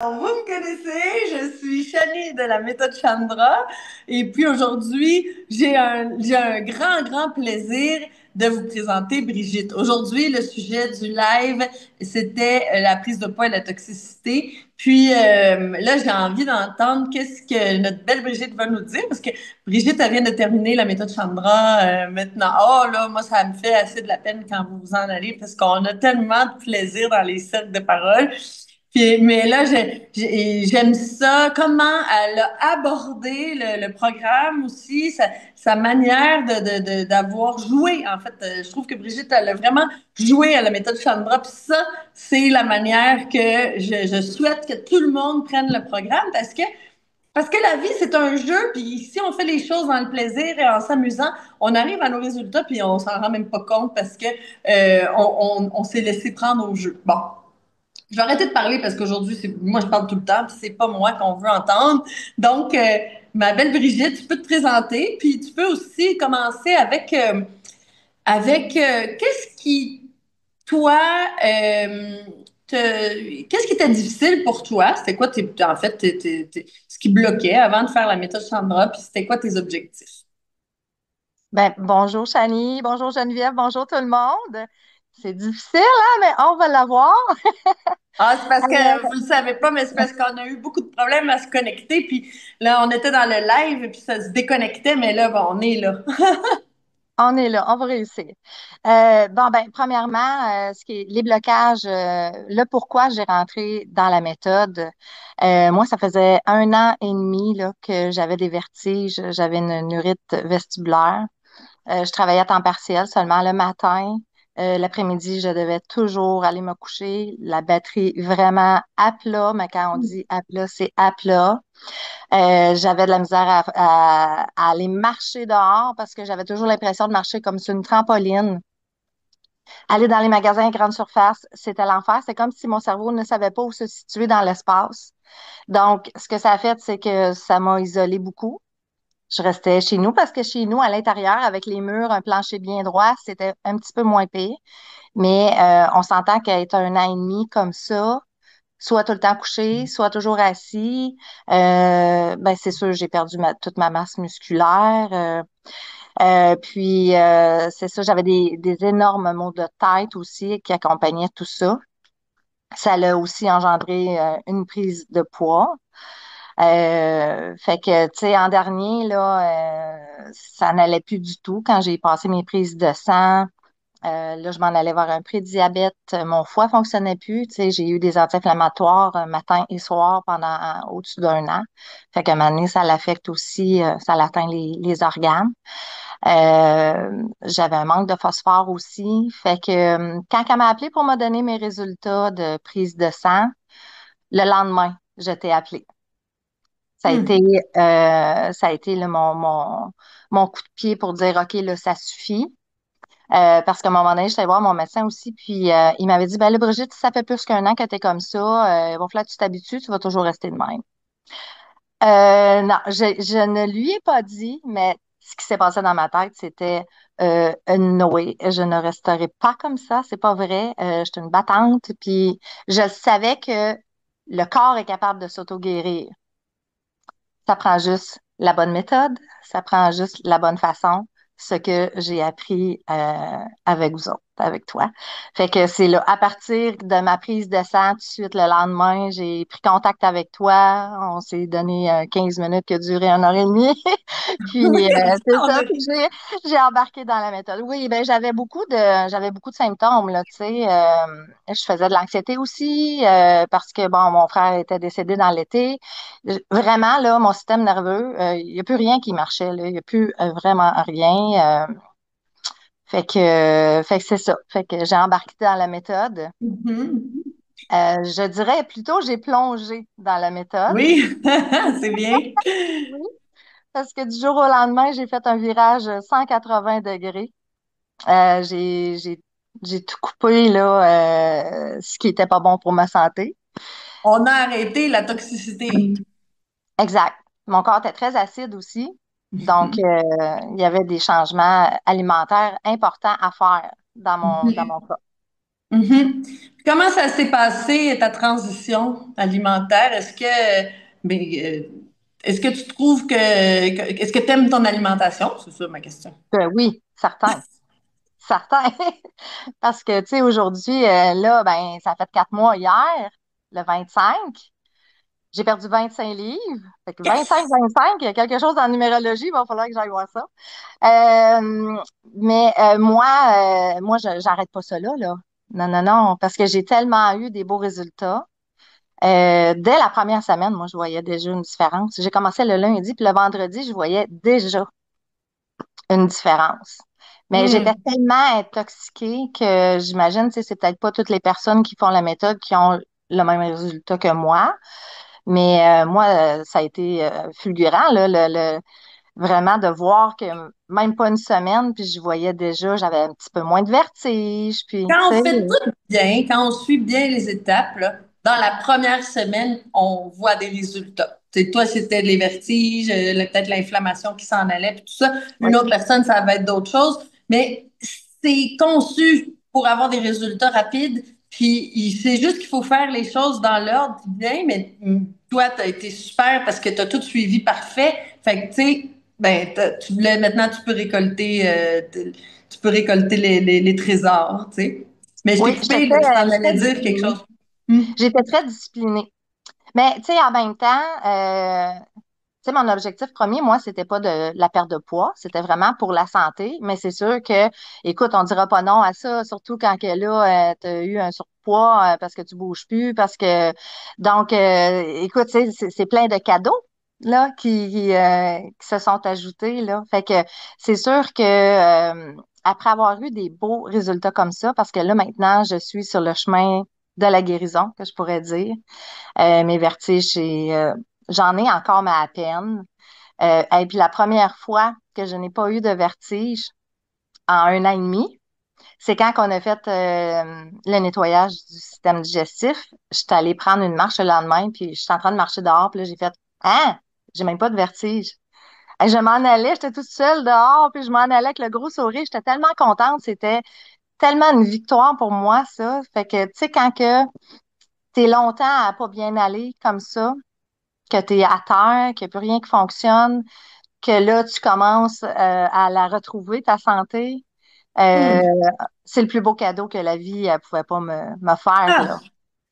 Alors, vous me connaissez, je suis Shani de la méthode Chandra. Et puis aujourd'hui, j'ai un grand plaisir de vous présenter Brigitte. Aujourd'hui, le sujet du live, c'était la prise de poids et la toxicité. Puis là, j'ai envie d'entendre qu'est-ce que notre belle Brigitte va nous dire, parce que Brigitte, elle vient de terminer la méthode Chandra maintenant. Oh là, moi, ça me fait assez de la peine quand vous vous en allez, parce qu'on a tellement de plaisir dans les cercles de parole. Puis, mais là, j'aime ça, comment elle a abordé le programme aussi, sa manière d'avoir joué. En fait, je trouve que Brigitte, elle a vraiment joué à la méthode Chandra. Puis ça, c'est la manière que je souhaite que tout le monde prenne le programme parce que la vie, c'est un jeu. Puis si on fait les choses dans le plaisir et en s'amusant, on arrive à nos résultats puis on s'en rend même pas compte parce que on s'est laissé prendre au jeu. Bon. Je vais arrêter de parler parce qu'aujourd'hui, moi, je parle tout le temps, puis c'est pas moi qu'on veut entendre. Donc, ma belle Brigitte, tu peux te présenter, puis tu peux aussi commencer avec qu'est-ce qui, toi, qu'est-ce qui était difficile pour toi? C'était quoi, en fait, ce qui bloquait avant de faire la méthode Chandra, puis c'était quoi tes objectifs? Ben, bonjour Chani, bonjour Geneviève, bonjour tout le monde. C'est difficile, hein, mais on va l'avoir. Ah, c'est parce que Euh, vous le savez pas, mais c'est parce qu'on a eu beaucoup de problèmes à se connecter. Puis là, on était dans le live et puis ça se déconnectait, mais là, bon, on est là. on est là, on va réussir. Bon, ben, premièrement, ce qui est les blocages, le pourquoi j'ai rentré dans la méthode. Moi, ça faisait 1 an et demi là, que j'avais des vertiges, j'avais une neurite vestibulaire. Je travaillais à temps partiel seulement le matin. L'après-midi, je devais toujours aller me coucher. La batterie vraiment à plat, mais quand on dit à plat, c'est à plat. J'avais de la misère à aller marcher dehors parce que j'avais toujours l'impression de marcher comme sur une trampoline. Aller dans les magasins grande surface, c'était l'enfer. C'est comme si mon cerveau ne savait pas où se situer dans l'espace. Donc, ce que ça a fait, c'est que ça m'a isolé beaucoup. Je restais chez nous parce que chez nous, à l'intérieur, avec les murs, un plancher bien droit, c'était un petit peu moins pire. Mais on s'entend qu'être 1 an et demi comme ça, soit tout le temps couché, soit toujours assis, ben c'est sûr, j'ai perdu toute ma masse musculaire. Puis c'est ça, j'avais des énormes maux de tête aussi qui accompagnaient tout ça. Ça l'a aussi engendré une prise de poids. Fait que, tu sais, en dernier, là, ça n'allait plus du tout quand j'ai passé mes prises de sang. Là, je m'en allais vers un prédiabète. Mon foie fonctionnait plus. Tu sais, j'ai eu des anti-inflammatoires matin et soir pendant au-dessus d'1 an. Fait qu'à un moment donné, ça l'affecte aussi, ça l'atteint les organes. J'avais un manque de phosphore aussi. Fait que quand elle m'a appelé pour me donner mes résultats de prise de sang, le lendemain, je t'ai appelé. Ça a été, Hmm. ça a été là, mon coup de pied pour dire, OK, là, ça suffit. Parce qu'à un moment donné, j'étais voir mon médecin aussi, puis il m'avait dit, ben là, Brigitte, ça fait plus qu'1 an que tu es comme ça, il va falloir que tu t'habitues, tu vas toujours rester de même. Non, je ne lui ai pas dit, mais ce qui s'est passé dans ma tête, c'était Noé, je ne resterai pas comme ça, c'est pas vrai, j'étais une battante, puis je savais que le corps est capable de s'auto-guérir. Ça prend juste la bonne méthode, ça prend juste la bonne façon, ce que j'ai appris avec vous autres, avec toi. Fait que c'est là, à partir de ma prise de sang, tout de suite le lendemain, j'ai pris contact avec toi. On s'est donné 15 minutes qui a duré 1 heure et demie. Oui, Puis c'est c'est ça, on ça, a. puis j'ai embarqué dans la méthode. Oui, ben j'avais beaucoup de symptômes là, tu sais. Je faisais de l'anxiété aussi parce que bon, mon frère était décédé dans l'été. Vraiment, là, mon système nerveux, il n'y a plus rien qui marchait, là. Il n'y a plus vraiment rien. Fait que c'est ça. Fait que j'ai embarqué dans la méthode. Mhm. Je dirais plutôt, j'ai plongé dans la méthode. Oui, c'est bien. Oui. Parce que du jour au lendemain, j'ai fait un virage 180 degrés. Euh, j'ai, j'ai, j'ai tout coupé, là, ce qui était pas bon pour ma santé. On a arrêté la toxicité. Exact. Mon corps était très acide aussi. Donc, Mhm. il y avait des changements alimentaires importants à faire dans mon Mhm. cas. Mhm. Comment ça s'est passé ta transition alimentaire? Ben, est-ce que tu trouves est-ce que tu aimes ton alimentation? C'est ça ma question. Oui, certain, certain. Parce que, tu sais, aujourd'hui, là, ben, ça fait 4 mois hier, le 25. J'ai perdu 25 livres. Fait que Yes! 25, il y a quelque chose en numérologie, il va falloir que j'aille voir ça. Mais moi, j'arrête pas ça là, là. Non, non, non, parce que j'ai tellement eu des beaux résultats. Dès la première semaine, moi, je voyais déjà une différence. J'ai commencé le lundi, puis le vendredi, je voyais déjà une différence. Mais j'étais Hmm. tellement intoxiquée que j'imagine, tu sais, c'est peut-être pas toutes les personnes qui font la méthode qui ont le même résultat que moi. Mais moi, ça a été fulgurant, là, vraiment de voir que même pas une semaine, puis je voyais déjà, j'avais un petit peu moins de vertige, puis tu Quand on sais, fait tout bien, quand on suit bien les étapes, là, dans la première semaine, on voit des résultats. T'sais, toi, c'était les vertiges, peut-être l'inflammation qui s'en allait, puis tout ça. oui, Une autre personne, ça va être d'autres choses. Mais c'est conçu pour avoir des résultats rapides. Puis c'est juste qu'il faut faire les choses dans l'ordre puis bien. Mais toi, tu as été super parce que tu as tout suivi parfait. Fait que, tu sais, ben, maintenant, tu peux récolter les trésors, tu sais. Mais je t'ai oui, coupé, là, tu t'en allais j'étais dire quelque disciplinée. chose. Hmm. J'étais très disciplinée. Mais tu sais, en même temps, tu sais, mon objectif premier, moi, c'était pas de la perte de poids, c'était vraiment pour la santé. Mais c'est sûr que, écoute, on dira pas non à ça, surtout quand que là, tu as eu un surpoids parce que tu bouges plus, parce que donc, écoute, tu sais, c'est plein de cadeaux là qui se sont ajoutés là. Fait que c'est sûr que après avoir eu des beaux résultats comme ça, parce que là maintenant, je suis sur le chemin de la guérison, que je pourrais dire. Mes vertiges, j'en ai encore mais à peine. Et puis la première fois que je n'ai pas eu de vertige en 1 an et demi, c'est quand on a fait le nettoyage du système digestif. J'étais allée prendre une marche le lendemain, puis j'étais en train de marcher dehors, puis là, j'ai fait «Ah, j'ai même pas de vertige». Et je m'en allais, j'étais toute seule dehors, puis je m'en allais avec le gros sourire. J'étais tellement contente, c'était tellement une victoire pour moi, ça. Fait que, tu sais, quand que t'es longtemps à pas bien aller comme ça, que tu es à terre, qu'il n'y a plus rien qui fonctionne, que là, tu commences à la retrouver, ta santé. Euh, Hmm. c'est le plus beau cadeau que la vie ne pouvait pas me faire, Ah. là.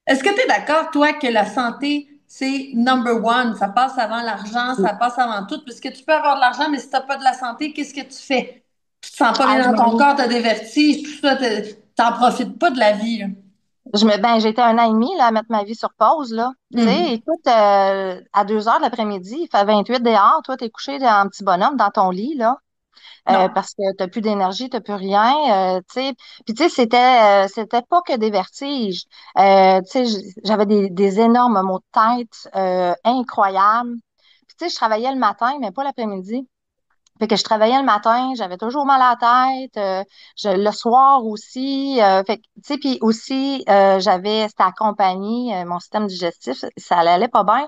Est-ce que tu es d'accord, toi, que la santé, c'est number one? Ça passe avant l'argent, ça passe avant tout, parce que tu peux avoir de l'argent, mais si tu n'as pas de la santé, qu'est-ce que tu fais? Tu te sens pas Ah, bien dans ton corps, tu as des vertiges, tout ça, t'en profites pas de la vie, là. ben, j'ai été 1 an et demi là, à mettre ma vie sur pause, là. Tu sais, Hmm. écoute, à 2 heures de l'après-midi, il fait 28 dehors, toi, t'es couché en petit bonhomme dans ton lit, là. Non. Parce que t'as plus d'énergie, t'as plus rien, tu sais. Puis tu sais, c'était pas que des vertiges. Tu sais, j'avais des énormes maux de tête incroyables. Puis tu sais, je travaillais le matin, mais pas l'après-midi. Fait que je travaillais le matin, j'avais toujours mal à la tête, le soir aussi. Fait que, tu sais, puis aussi, c'était accompagné, mon système digestif, ça allait pas bien.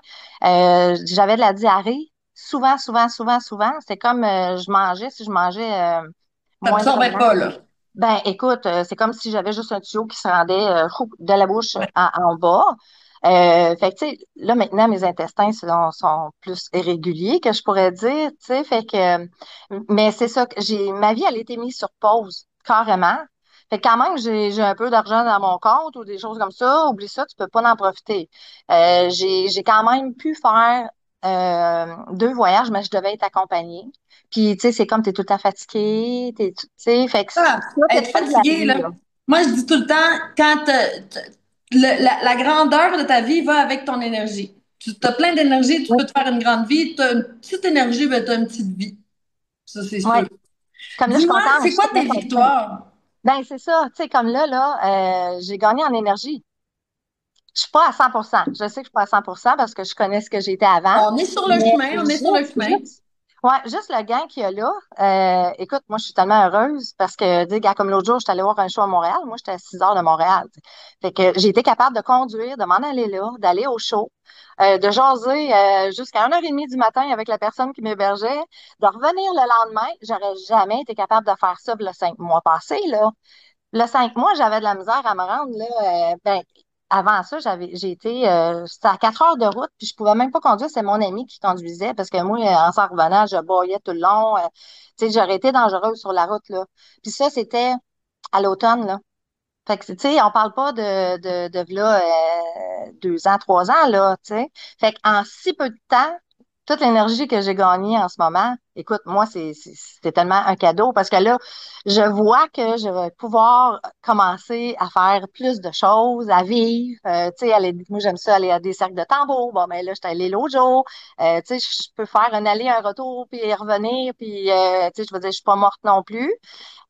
J'avais de la diarrhée, souvent, souvent, souvent, souvent. C'était comme je mangeais, si je mangeais T'absorbais moindrement. pas, là. Ben, écoute, c'est comme si j'avais juste un tuyau qui se rendait de la bouche en bas. Fait que, tu sais, là, maintenant, mes intestins sont plus irréguliers, que je pourrais dire, tu sais, fait que, mais c'est ça, que ma vie, elle a été mise sur pause, carrément. Fait que quand même, j'ai un peu d'argent dans mon compte ou des choses comme ça, oublie ça, tu peux pas en profiter. J'ai quand même pu faire 2 voyages, mais je devais être accompagée. Puis, tu sais, c'est comme tu es tout le temps fatigué, tu sais, fait que Ah, ça fait être pas de la fatigué, vie, là. là. Moi, je dis tout le temps, la grandeur de ta vie va avec ton énergie. Tu as plein d'énergie, tu Oui, peux te faire une grande vie. Tu as une petite énergie, ben, tu as une petite vie. Ça, c'est oui. sûr. Comme là, je suis Dis-moi, contente, c'est je suis quoi très tes contente. victoires? Ben, c'est ça, tu sais, comme là, j'ai gagné en énergie. Je suis pas à 100%. Je sais que je suis pas à 100% parce que je connais ce que j'étais avant, On est sur le mais chemin, on est sur le chemin. juste le gain qu'il y a là. Écoute, moi, je suis tellement heureuse parce que, tu sais, gars, comme l'autre jour, j'étais allée voir un show à Montréal. Moi, j'étais à 6 heures de Montréal. Tu sais. Fait que j'ai été capable de conduire, de m'en aller là, d'aller au show, de jaser jusqu'à 1 h 30 du matin avec la personne qui m'hébergeait, de revenir le lendemain. J'aurais jamais été capable de faire ça, le 5 mois passés, là. Le 5 mois, j'avais de la misère à me rendre, là. Ben, avant ça, j'ai été, c'était à 4 heures de route, puis je pouvais même pas conduire. C'est mon ami qui conduisait parce que moi, en s'en revenant, je broyais tout le long. Tu sais, j'aurais été dangereuse sur la route, là. Puis ça, c'était à l'automne, là. Fait que, tu sais, on parle pas de là, 2 ans, 3 ans, là, tu sais. Fait qu'en si peu de temps, toute l'énergie que j'ai gagnée en ce moment, écoute, moi, c'est tellement un cadeau parce que là, je vois que je vais pouvoir commencer à faire plus de choses, à vivre. Tu sais, moi, j'aime ça aller à des cercles de tambour. Bon, ben là, j'étais allée l'autre jour. Tu sais, je peux faire un aller, un retour, puis revenir, puis, tu sais, je veux dire, je suis pas morte non plus.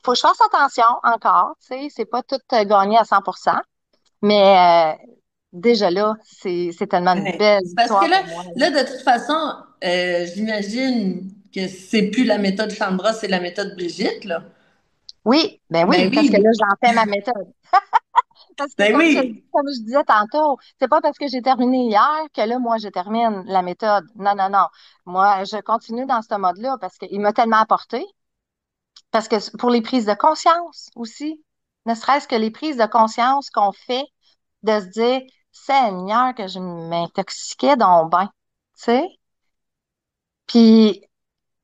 Faut que je fasse attention encore, tu sais, c'est pas tout gagné à 100%, mais déjà là, c'est tellement une Ouais. belle C'est parce que victoire pour moi, là. là, de toute façon, j'imagine que c'est plus la méthode Chandra, c'est la méthode Brigitte, là. Oui, ben Ben oui, parce que là, oui, j'en fais ma méthode. Parce que ben oui. comme je disais tantôt, c'est pas parce que j'ai terminé hier que là, moi, je termine la méthode. Non, non, non. Moi, je continue dans ce mode-là parce qu'il m'a tellement apporté. Parce que pour les prises de conscience aussi, ne serait-ce que les prises de conscience qu'on fait de se dire, Seigneur, que je m'intoxiquais donc ben, tu sais. Puis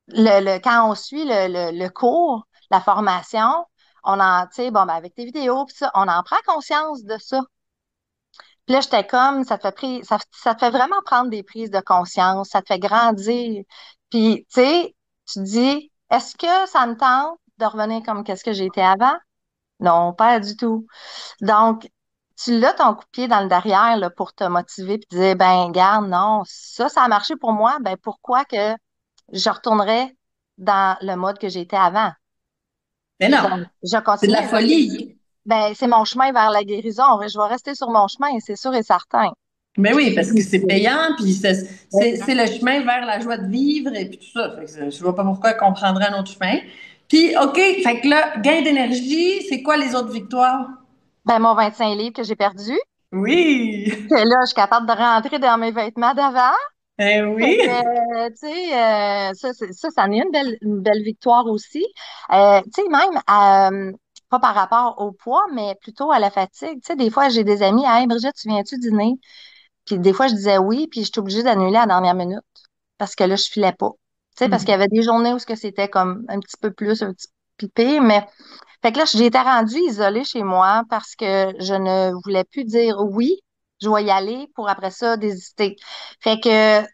quand on suit le cours, la formation, on en, tu sais, bon, ben, avec tes vidéos, puis ça, on en prend conscience de ça. Puis là, j'étais comme, ça te fait vraiment prendre des prises de conscience, ça te fait grandir. Puis, tu sais, tu te dis, est-ce que ça me tente de revenir comme qu'est-ce que j'étais avant? Non, pas du tout. Donc, tu l'as ton coup de pied dans le derrière là, pour te motiver puis te dire, ben, garde, non, ça a marché pour moi, ben, pourquoi que je retournerais dans le mode que j'étais avant? Mais non, Donc, je c'est de continue. la folie. Ben, c'est mon chemin vers la guérison. Je vais rester sur mon chemin, c'est sûr et certain. Mais oui, parce que Puis, c'est payant, puis ben, c'est le chemin vers la joie de vivre et puis tout ça. Fait que je vois pas pourquoi qu'on prendrait un autre chemin. Puis, OK, fait que là, gain d'énergie, c'est quoi les autres victoires? ben, mon 25 livres que j'ai perdu, Oui! que là, je suis capable de rentrer dans mes vêtements d'avant. Eh Fait que, oui! tu sais, ça en est une belle victoire aussi. Tu sais, même, pas par rapport au poids, mais plutôt à la fatigue. Tu sais, des fois, j'ai des amis, hey, Brigitte, tu viens-tu dîner? Puis des fois, je disais oui, puis je suis obligée d'annuler à la dernière minute parce que là, je filais pas. Tu sais, parce qu'il y avait des journées où ce que c'était comme un petit peu plus, un petit peu pire, mais fait que là, j'ai été rendue isolée chez moi parce que je ne voulais plus dire oui, je vais y aller pour après ça désister. Fait que, tu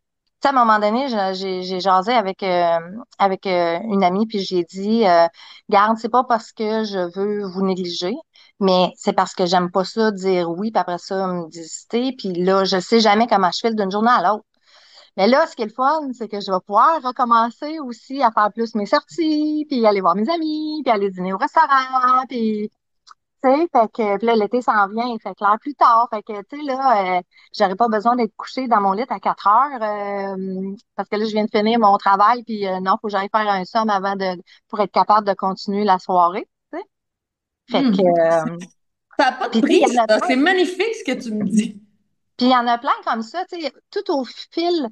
sais, à un moment donné, j'ai jasé avec une amie, puis j'ai dit, garde, c'est pas parce que je veux vous négliger, mais c'est parce que j'aime pas ça dire oui, puis après ça, me désister. Puis là, je sais jamais comment je file d'une journée à l'autre. Mais là, ce qui est le fun, c'est que je vais pouvoir recommencer aussi à faire plus mes sorties, puis aller voir mes amis, puis aller dîner au restaurant, puis tu sais, fait que puis là, l'été s'en vient, il fait clair plus tard. Fait que, tu sais, là, j'aurais pas besoin d'être couchée dans mon lit à 4 heures parce que là, je viens de finir mon travail, puis non, faut que j'aille faire un somme pour être capable de continuer la soirée, tu sais. Fait que, Hmm. Ça n'a pas de puis tu sais, il y prix, en a ça. plein. C'est magnifique ce que tu me dis. Puis il y en a plein comme ça, tu sais, tout au fil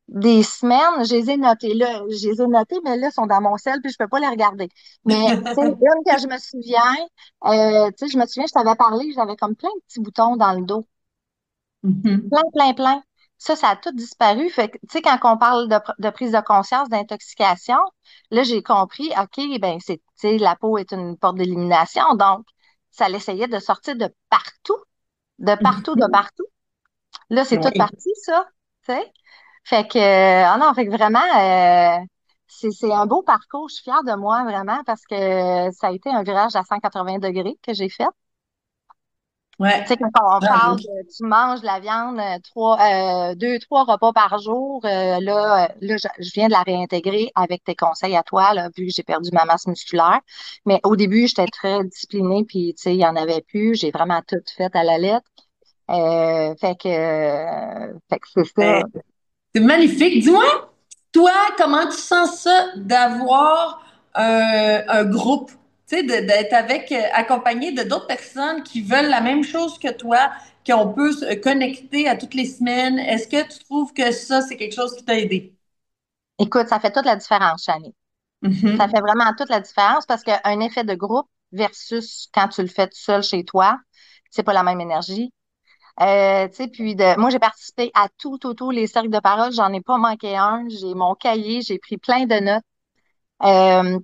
des semaines, je les ai notées là, je les ai notées, mais là, elles sont dans mon sel, puis je peux pas les regarder. Mais, tu sais, une que je me souviens, tu sais, je me souviens, je t'avais parlé, j'avais comme plein de petits boutons dans le dos. Mhm. Plein, plein, plein. Ça a tout disparu. Fait que, tu sais, quand on parle de prise de conscience, d'intoxication, là, j'ai compris, OK, ben, tu sais, la peau est une porte d'élimination, donc, ça l'essayait de sortir de partout, de partout, de Mhm. partout. Là, c'est tout Oui. parti, ça, tu sais. Fait que, ah non, fait que vraiment, c'est un beau parcours. Je suis fière de moi, vraiment, parce que ça a été un virage à 180 degrés que j'ai fait. Ouais. Tu sais, quand on Bravo. parle de tu manges de la viande 2, 3 repas par jour, là, je viens de la réintégrer avec tes conseils à toi, là, vu que j'ai perdu ma masse musculaire. Mais au début, j'étais très disciplinée, puis tu sais, il y en avait plus. J'ai vraiment tout fait à la lettre. Fait que c'est ça. Ben, c'est magnifique. Dis-moi, toi, comment tu sens ça d'avoir un groupe, tu sais, d'être accompagné de d'autres personnes qui veulent la même chose que toi, qu'on peut se connecter à toutes les semaines? Est-ce que tu trouves que ça, c'est quelque chose qui t'a aidé? Écoute, ça fait toute la différence, Chani. Ça fait Mhm. vraiment toute la différence parce qu'un effet de groupe versus quand tu le fais tout seul chez toi. C'est pas la même énergie. Tu sais, puis moi, j'ai participé à tous les cercles de parole. J'en ai pas manqué un. J'ai mon cahier, j'ai pris plein de notes.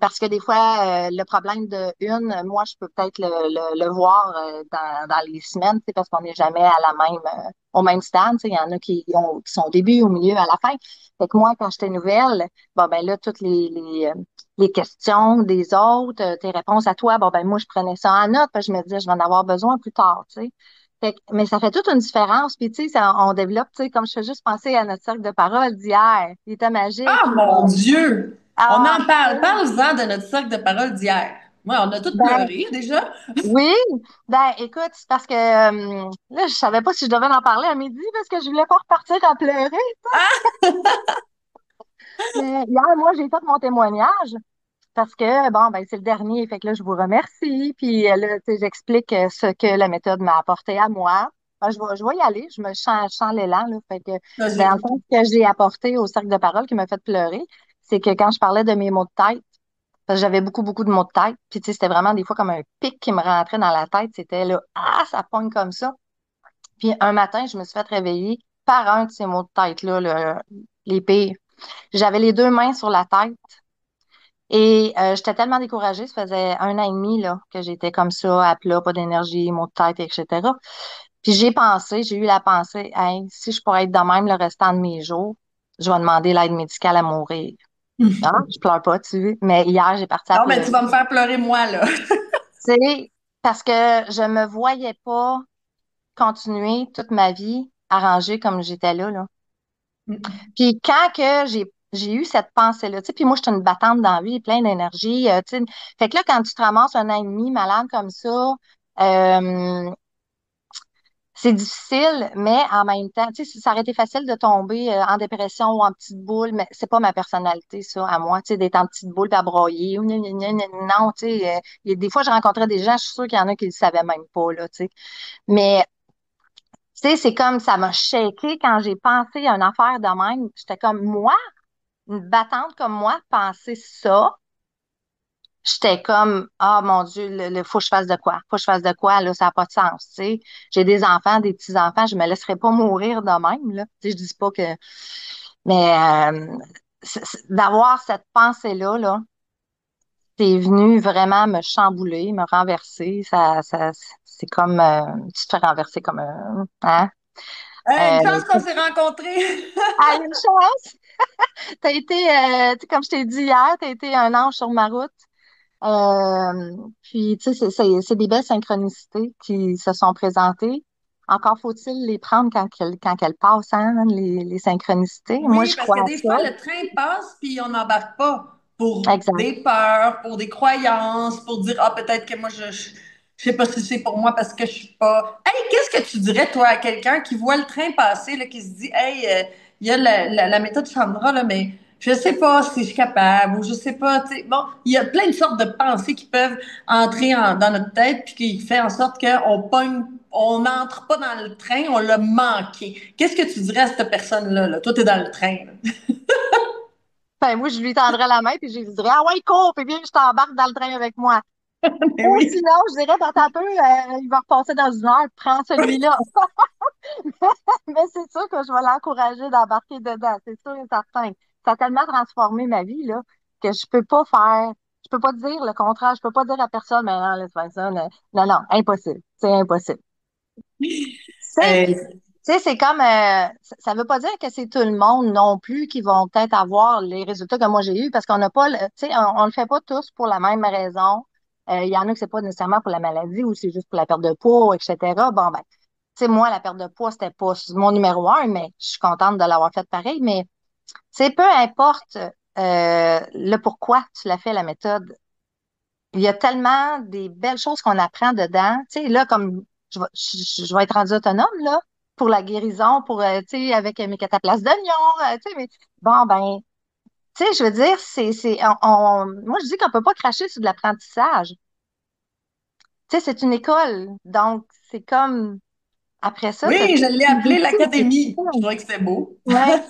Parce que des fois, le problème de une, moi, je peux peut-être le voir dans les semaines, tu sais, parce qu'on n'est jamais à la même, au même stade. Tu sais, il y en a qui sont au début, au milieu, à la fin. Fait que moi, quand j'étais nouvelle, bon, ben là, toutes les questions des autres, tes réponses à toi, bon, ben moi, je prenais ça en note, parce que je me disais, je vais en avoir besoin plus tard, tu sais. Mais ça fait toute une différence. Puis, tu sais, on développe, tu sais, comme je fais juste penser à notre cercle de parole d'hier. Il était magique. Ah, mon Dieu! On Ah, en parle. Parle-en de notre cercle de parole d'hier. Moi, on a tous ben, pleuré déjà. oui, ben écoute, c'est parce que là, je savais pas si je devais en parler à midi parce que je voulais pas repartir à pleurer. Mais hier, moi, j'ai fait mon témoignage parce que, bon, ben c'est le dernier, fait que là, je vous remercie. Puis là, tu sais, j'explique ce que la méthode m'a apporté à moi. Ben, je vais y aller, je sens l'élan, là. Fait que, dans le Vas-y. fond, ce que j'ai apporté au cercle de parole qui m'a fait pleurer, c'est que quand je parlais de mes mots de tête, parce que j'avais beaucoup de mots de tête. Puis, tu sais, c'était vraiment des fois comme un pic qui me rentrait dans la tête. C'était là, ah, ça pogne comme ça. Puis, un matin, je me suis fait réveiller par un de ces mots de tête-là, les pires. J'avais les deux mains sur la tête et j'étais tellement découragée. Ça faisait un an et demi là, que j'étais comme ça, à plat, pas d'énergie, mots de tête, etc. Puis, j'ai eu la pensée, hey, si je pourrais être de même le restant de mes jours, je vais demander l'aide médicale à mourir. Ah, je pleure pas, tu vois. Mais hier, j'ai parti à Non, mais pleurer. tu vas me faire pleurer moi, là. C'est parce que je me voyais pas continuer toute ma vie arrangée comme j'étais là. Puis quand que j'ai eu cette pensée-là, tu sais, puis moi, je suis une battante dans la vie, plein d'énergie, tu sais. Fait que là, quand tu te ramasses un an et demi malade comme ça, euh, c'est difficile, mais en même temps, tu sais, ça aurait été facile de tomber en dépression ou en petite boule, mais c'est pas ma personnalité, ça, à moi, tu sais, d'être en petite boule puis à broyer. Ou non, tu sais, des fois, je rencontrais des gens, je suis sûre qu'il y en a qui le savaient même pas, là, tu sais. Mais, tu sais, c'est comme ça m'a shaké quand j'ai pensé à une affaire de même. J'étais comme, moi, une battante comme moi, penser ça, j'étais comme, ah mon Dieu, faut que je fasse de quoi? Faut que je fasse de quoi? Là, ça n'a pas de sens, tu sais. J'ai des enfants, des petits-enfants, je me laisserai pas mourir de même, là. Tu sais, je dis pas que. Mais d'avoir cette pensée-là, là, c'est venu vraiment me chambouler, me renverser. C'est comme, tu te fais renverser comme un. Hein? Une Euh, chance qu'on s'est rencontrés. ah, une chance! T'as été, tu sais, comme je t'ai dit hier, t'as été un ange sur ma route. Puis, tu sais, c'est des belles synchronicités qui se sont présentées. Encore faut-il les prendre quand elles passent, hein, les synchronicités. Moi, Oui, je parce crois que à des ça. fois, le train passe, puis on n'embarque pas pour Exact. des peurs, pour des croyances, pour dire, ah, peut-être que moi, je sais pas si c'est pour moi parce que je suis pas. Hey, qu'est-ce que tu dirais, toi, à quelqu'un qui voit le train passer, là, qui se dit, hey, il y a la méthode Chandra, là, mais je sais pas si je suis capable, ou je sais pas, tu sais. Bon, il y a plein de sortes de pensées qui peuvent entrer dans notre tête, puis qui fait en sorte qu'on pogne, on n'entre pas dans le train, on l'a manqué. Qu'est-ce que tu dirais à cette personne-là, là? Toi, t'es dans le train, là. Ben, moi, je lui tendrais la main puis je lui dirais, ah ouais, cours, puis viens, je t'embarque dans le train avec moi. Mais Ou oui. sinon, je dirais, dans un peu, il va repasser dans une heure, prends celui-là. Mais c'est sûr que je vais l'encourager d'embarquer dedans, c'est sûr et certain. Ça a tellement transformé ma vie, là, que je peux pas dire le contraire, je peux pas dire à personne, mais non, laisse faire ça. Non, non, non, impossible. C'est impossible. C'est, Euh, tu sais, c'est comme, ça veut pas dire que c'est tout le monde non plus qui vont peut-être avoir les résultats que moi j'ai eus, parce qu'on n'a pas, tu sais, on le fait pas tous pour la même raison. Il y en a que c'est pas nécessairement pour la maladie ou c'est juste pour la perte de poids, etc. Bon, ben, tu sais, moi, la perte de poids, c'était pas mon numéro un, mais je suis contente de l'avoir fait pareil. Mais, tu sais, peu importe le pourquoi tu l'as fait, la méthode, il y a tellement des belles choses qu'on apprend dedans. Tu sais, là, comme je vais être rendue autonome, là, pour la guérison, pour, tu sais, avec mes cataplasmes d'oignon, tu sais, mais bon, ben, tu sais, je veux dire, moi, je dis qu'on peut pas cracher sur de l'apprentissage. Tu sais, c'est une école. Donc, c'est comme, après ça, t'as oui, je tout l'ai les appelé outils. l'académie. Je trouvais que c'était beau. Ouais,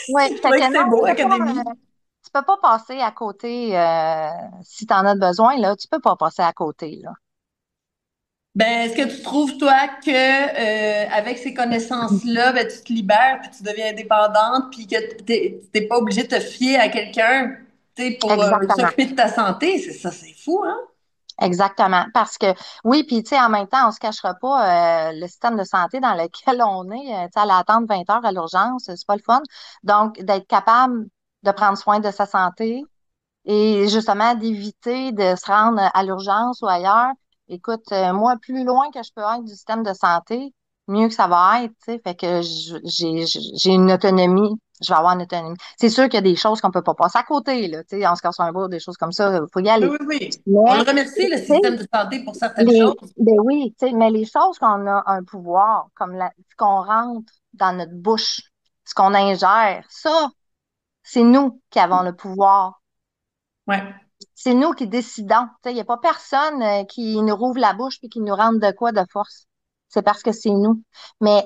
ouais. Je Fait trouvais que que non, c'était beau, tu peux pas, académie. peux pas passer à côté si tu en as besoin, là, tu peux pas passer à côté, là. Ben, est-ce que tu trouves, toi, que avec ces connaissances-là, ben, tu te libères, puis tu deviens indépendante, puis que t'es pas obligé de te fier à quelqu'un, tu sais, pour Exactement. s'occuper de ta santé? C'est ça, c'est fou, hein? Exactement. Parce que oui, puis tu sais, en même temps, on se cachera pas le système de santé dans lequel on est, tu sais, à l'attendre 20 heures à l'urgence, c'est pas le fun. Donc, d'être capable de prendre soin de sa santé et justement d'éviter de se rendre à l'urgence ou ailleurs. Écoute, moi, plus loin que je peux être du système de santé, mieux que ça va être, tu sais. Fait que j'ai une autonomie. Je vais avoir une autonomie. C'est sûr qu'il y a des choses qu'on peut pas passer à côté, là, tu sais, on se casse un bras, des choses comme ça, il faut y Oui, aller. oui, oui. On le Mais, remercie, le tu sais, système de santé, pour certaines choses. ben oui, tu sais, mais les choses qu'on a un pouvoir, comme ce qu'on rentre dans notre bouche, ce qu'on ingère, ça, c'est nous qui avons le pouvoir. Ouais. C'est nous qui décidons. Tu sais, il n'y a pas personne qui nous rouvre la bouche puis qui nous rentre de quoi de force. C'est parce que c'est nous. Mais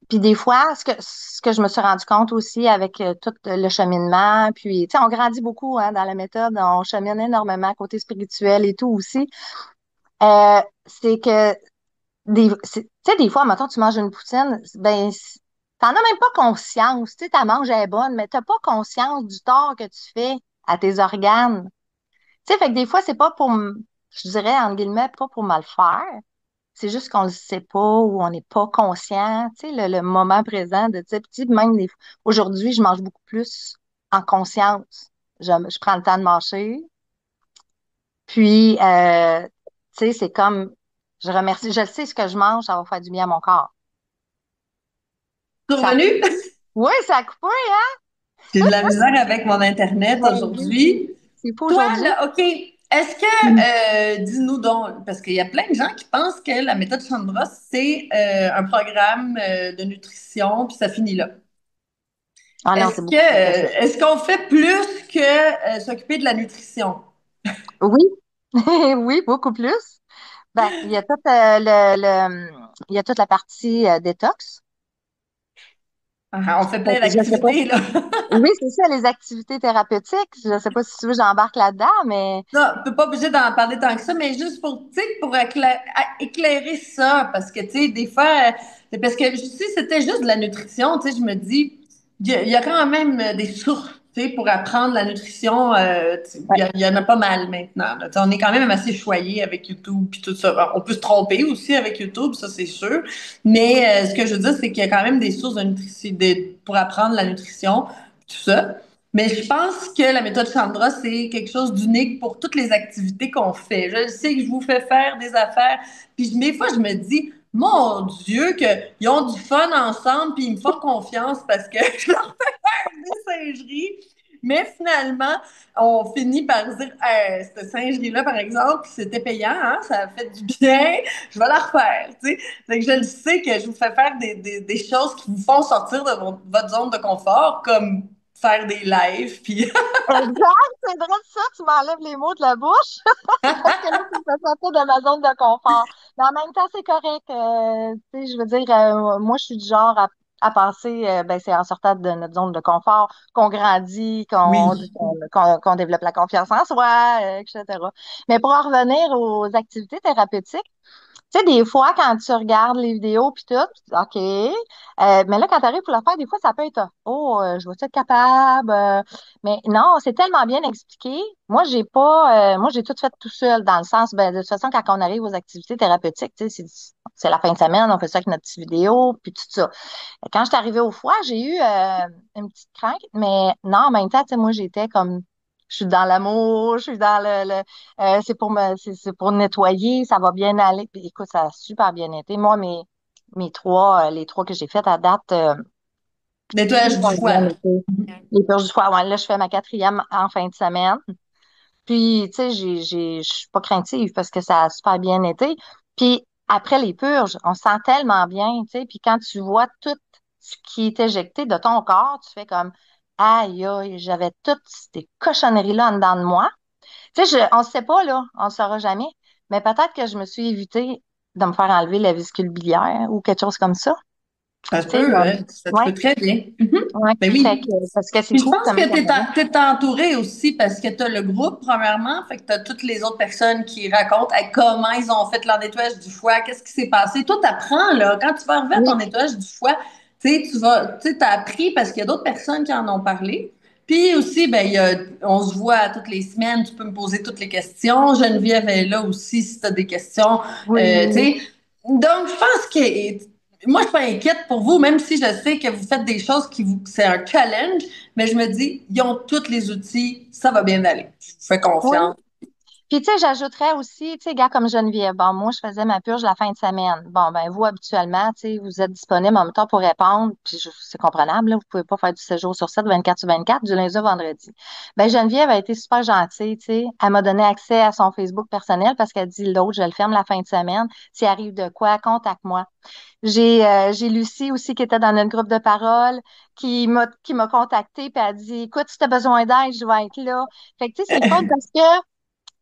puis des fois, ce que je me suis rendu compte aussi avec tout le cheminement, puis tu sais, on grandit beaucoup hein, dans la méthode, on chemine énormément côté spirituel et tout aussi. C'est que tu sais, des fois, maintenant tu manges une poutine, ben, t'en as même pas conscience. Tu sais, ta mange est bonne, mais t'as pas conscience du tort que tu fais à tes organes. Tu sais, fait que des fois, c'est pas je dirais, entre guillemets, pas pour mal faire. C'est juste qu'on le sait pas ou on n'est pas conscient. Tu sais, le moment présent de, tu sais, puis même aujourd'hui, je mange beaucoup plus en conscience. Je prends le temps de marcher. Puis, tu sais, c'est comme, je remercie, je sais ce que je mange, ça va faire du bien à mon corps. Tu es Ça, revenu? oui, ça a coupé, hein? J'ai de la misère avec mon Internet Mon Dieu, aujourd'hui. c'est pas Toi, aujourd'hui. là, OK, est-ce Mm. que, dis-nous donc, parce qu'il y a plein de gens qui pensent que la méthode Chandra, c'est un programme de nutrition, puis ça finit là. Ah non, c'est beaucoup plus que ça. Est-ce qu'on fait plus que s'occuper de la nutrition? Oui, oui, beaucoup plus. Ben, il y a toute, il y a toute la partie détox. Ah, on fait Fait plein que je sais pas d'activités, là. oui, c'est ça, les activités thérapeutiques. Je sais pas si tu veux, j'embarque là-dedans, mais Non, on peut pas obligé d'en parler tant que ça, mais juste pour, tu sais, pour éclairer ça, parce que, tu sais, des fois, c'est parce que si c'était juste de la nutrition, tu sais, je me dis, il y a quand même des sources, tu sais, pour apprendre la nutrition, ouais, il y en a pas mal maintenant, là. Tu sais, on est quand même assez choyé avec YouTube puis tout ça. Alors, on peut se tromper aussi avec YouTube, ça c'est sûr, mais ce que je veux dire, c'est qu'il y a quand même des sources de nutrition, pour apprendre la nutrition, tout ça. Mais je pense que la méthode Chandra, c'est quelque chose d'unique pour toutes les activités qu'on fait. Je sais que je vous fais faire des affaires, puis des fois, je me dis, mon Dieu, qu'ils ont du fun ensemble, puis ils me font confiance parce que je leur fais faire des singeries. Mais finalement, on finit par dire, cette singerie-là, par exemple, c'était payant, hein, ça a fait du bien, je vais la refaire, tu sais. Fait que je le sais que je vous fais faire des choses qui vous font sortir de votre zone de confort, comme faire des lives, puis exact, c'est vrai ça, tu m'enlèves les mots de la bouche, parce que là, tu me fais sortir de ma zone de confort. Mais en même temps, c'est correct. Tu sais, je veux dire, moi, je suis du genre à penser, ben, c'est en sortant de notre zone de confort qu'on grandit, oui. qu'on développe la confiance en soi, etc. Mais pour en revenir aux activités thérapeutiques, tu sais, des fois, quand tu regardes les vidéos puis tout, tu dis, OK. Mais là, quand tu arrives pour le faire, des fois, ça peut être oh, je vais être capable? Mais non, c'est tellement bien expliqué. Moi, moi, j'ai tout fait tout seul, dans le sens, ben, de toute façon, quand on arrive aux activités thérapeutiques, tu sais, c'est la fin de semaine, on fait ça avec notre petite vidéo, puis tout ça. Quand je suis arrivée au foie, j'ai eu une petite crainte, mais non, en même temps, tu sais, moi, j'étais comme, je suis dans l'amour, je suis dans c'est pour nettoyer, ça va bien aller. Puis, écoute, ça a super bien été. Moi, les trois que j'ai faites à date, Nettoyage du super bien foie. été. Les purges du foie, ouais, là, je fais ma quatrième en fin de semaine. Puis, tu sais, je suis pas craintive parce que ça a super bien été. Puis, après les purges, on se sent tellement bien, tu sais. Puis, quand tu vois tout ce qui est éjecté de ton corps, tu fais comme, aïe, aïe, j'avais toutes ces cochonneries-là en dedans de moi. Tu sais, on ne sait pas, là, on ne saura jamais. Mais peut-être que je me suis évité de me faire enlever la vésicule biliaire ou quelque chose comme ça. Ça se Tu sais, peut, hein, ça se ouais, peut très bien. Mhm. ouais. Ben Fait oui. que, parce que c'est Puis je cool pense comme que projet. t'es entouré aussi parce que t'as le groupe, premièrement, fait que t'as toutes les autres personnes qui racontent comment ils ont fait leur nettoyage du foie, qu'est-ce qui s'est passé. Toi, t'apprends, là, quand tu vas arriver à ton Oui, nettoyage du foie, tu sais, t'as appris parce qu'il y a d'autres personnes qui en ont parlé. Puis aussi, ben, on se voit toutes les semaines, tu peux me poser toutes les questions. Geneviève est là aussi si tu as des questions. Tu oui. sais. Donc, je pense que moi, je suis pas inquiète pour vous, même si je sais que vous faites des choses c'est un challenge, mais je me dis, ils ont tous les outils, ça va bien aller. Je vous fais Oui. confiance. Puis, tu sais, j'ajouterais aussi, tu sais, gars comme Geneviève. Bon, moi, je faisais ma purge la fin de semaine. Bon, ben, vous, habituellement, tu sais, vous êtes disponible en même temps pour répondre. Puis, c'est comprenable, là. Vous pouvez pas faire du 7 jours sur 7, 24 sur 24, du lundi au vendredi. Ben, Geneviève a été super gentille, tu sais. Elle m'a donné accès à son Facebook personnel parce qu'elle dit, l'autre, je le ferme la fin de semaine. S'il arrive de quoi, contacte-moi. J'ai Lucie aussi qui était dans notre groupe de parole, qui m'a contactée, puis elle a dit, écoute, si tu as besoin d'aide, je vais être là. Fait que, tu sais, c'est le fun parce que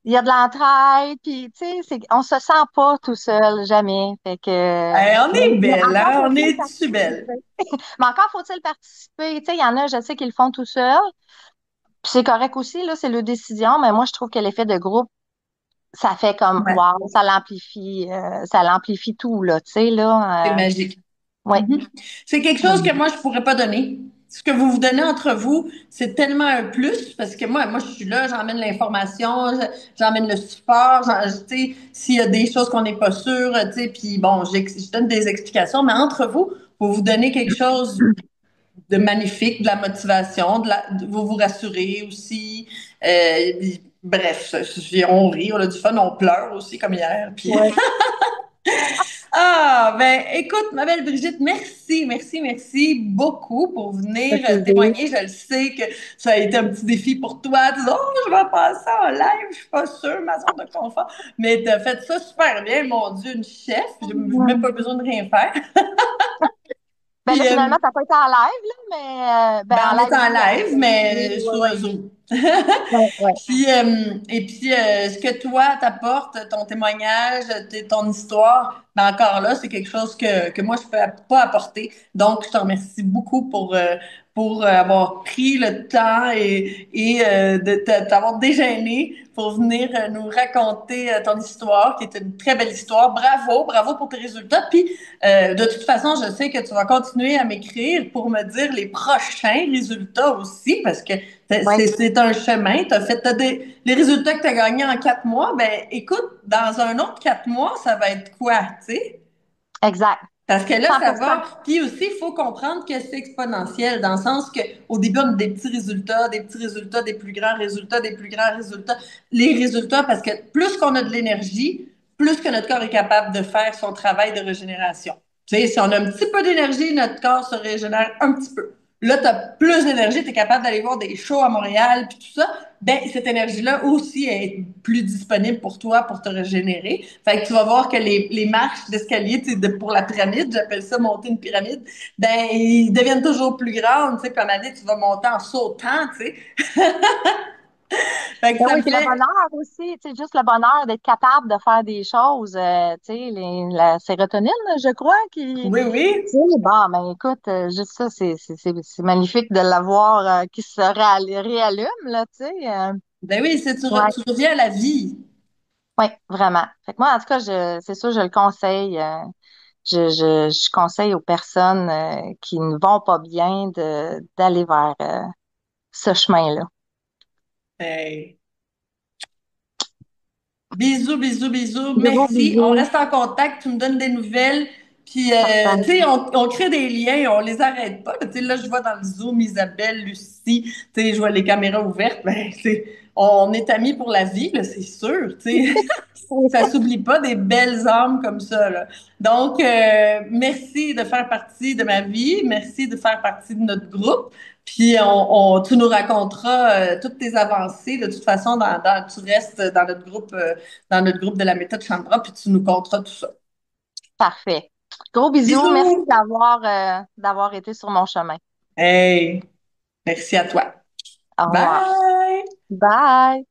il y a de l'entraide, puis tu sais, on se sent pas tout seul, jamais. Fait que, Hey, on est mais belle, encore hein? On faut-il est-tu belle? participer. Mais encore faut-il participer. Tu sais, il y en a, je sais qu'ils le font tout seul. Puis c'est correct aussi, là, c'est leur décision, mais moi, je trouve que l'effet de groupe, ça fait comme, Ouais, wow, ça l'amplifie tout, là, tu sais, c'est là. magique. Ouais. Mhm. C'est quelque chose que moi, je pourrais pas donner. Ce que vous vous donnez entre vous, c'est tellement un plus parce que moi, je suis là, j'emmène l'information, j'emmène le support, tu sais, s'il y a des choses qu'on n'est pas sûr, tu sais, puis bon, je donne des explications, mais entre vous, vous vous donnez quelque chose de magnifique, de la motivation, vous vous rassurez aussi. Bref, on rit, on a du fun, on pleure aussi comme hier. Puis Ouais. ah, ben, écoute, ma belle Brigitte, merci beaucoup pour Ça venir fait plaisir. témoigner. Je le sais que ça a été un petit défi pour toi. Tu dis, oh, je vais passer en live, je suis pas sûre, ma zone de confort. Mais tu as fait ça super bien, mon Dieu, une chef. J'ai même pas besoin de rien faire. Ben là, Puis, finalement, ça n'a pas été en live, là, mais ben, ben, en on est live en oui, live, oui, mais oui, sur oui. Zoom. Ouais, ouais. Puis, et puis, ce que toi t'apportes, ton témoignage, ton histoire, ben encore là, c'est quelque chose que moi, je peux pas apporter. Donc, je te remercie beaucoup pour avoir pris le temps et de t'avoir déjeuné pour venir nous raconter ton histoire, qui est une très belle histoire. Bravo pour tes résultats. Puis, de toute façon, je sais que tu vas continuer à m'écrire pour me dire les prochains résultats aussi, parce que Ouais, c'est un chemin. Les résultats que tu as gagnés en 4 mois, ben écoute, dans un autre 4 mois, ça va être quoi, tu sais? exact. Parce que là, ça 100%. va. Puis aussi, il faut comprendre que c'est exponentiel, dans le sens que au début, on a des petits résultats, des plus grands résultats, des plus grands résultats. Les résultats, parce que plus qu'on a de l'énergie, plus que notre corps est capable de faire son travail de régénération. Tu sais, si on a un petit peu d'énergie, notre corps se régénère un petit peu. Là, tu as plus d'énergie, tu es capable d'aller voir des shows à Montréal, puis tout ça. Ben, cette énergie-là aussi est plus disponible pour toi pour te régénérer. Fait que tu vas voir que les marches d'escalier, pour la pyramide, j'appelle ça monter une pyramide, ben, ils deviennent toujours plus grandes, tu sais, puis à un moment donné, tu vas monter en sautant, tu sais. Fait que Ben ça oui, me puis le fait, bonheur aussi, tu sais, juste le bonheur d'être capable de faire des choses, tu sais, la sérotonine, je crois, qui, oui, tu oui. sais, bon, ben écoute, juste ça, c'est magnifique de l'avoir qui se réallume, là, tu sais. Ben oui, Ouais, tu reviens à la vie. ouais, vraiment. Fait que moi, en tout cas, c'est sûr, je le conseille. Je conseille aux personnes qui ne vont pas bien d'aller vers ce chemin-là. Hey. Bisous. Gros Merci. On bisous. reste en contact. Tu me donnes des nouvelles. Puis, tu Certain. sais, on crée des liens, on les arrête pas. Tu sais, là, je vois dans le Zoom Isabelle, Lucie, tu sais, je vois les caméras ouvertes. Ben, tu sais, on est amis pour la vie, là, c'est sûr. Tu sais, ça s'oublie pas des belles âmes comme ça, là. Donc, merci de faire partie de ma vie. Merci de faire partie de notre groupe. Puis, tu nous raconteras toutes tes avancées. De toute façon, tu restes dans notre groupe de la méthode Chandra, puis tu nous conteras tout ça. Parfait. Gros bisous. Merci Bisous! d'avoir été sur mon chemin. Hey, merci à toi. Au revoir. Bye! Bye.